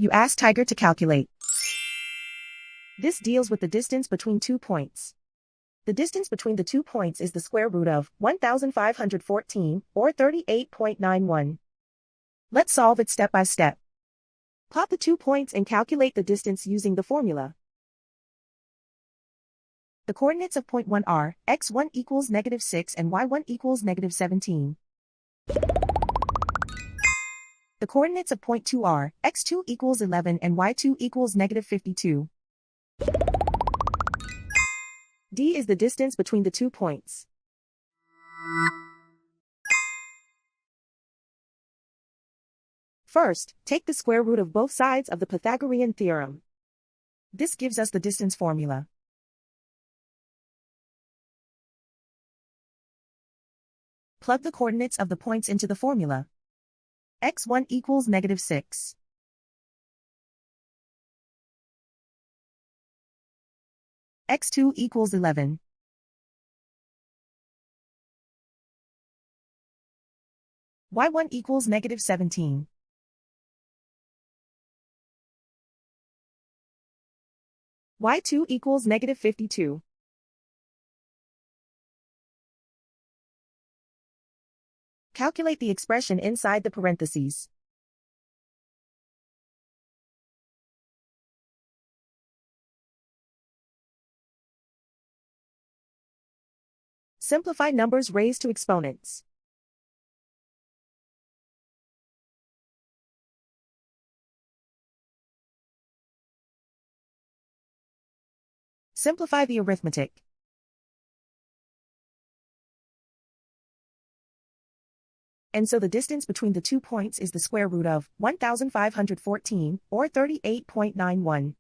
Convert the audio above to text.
You ask Tiger to calculate. This deals with the distance between 2 points. The distance between the 2 points is the square root of 1,514, or 38.91. Let's solve it step by step. Plot the 2 points and calculate the distance using the formula. The coordinates of point 1 are x1 equals -6 and y1 equals -17. The coordinates of point 2 are x2 equals 11 and y2 equals -52. D is the distance between the 2 points. First, take the square root of both sides of the Pythagorean theorem. This gives us the distance formula. Plug the coordinates of the points into the formula. x1 equals -6. x2 equals 11. y1 equals -17. y2 equals -52. Calculate the expression inside the parentheses. Simplify numbers raised to exponents. Simplify the arithmetic. And so the distance between the 2 points is the square root of 1,514, or 38.91.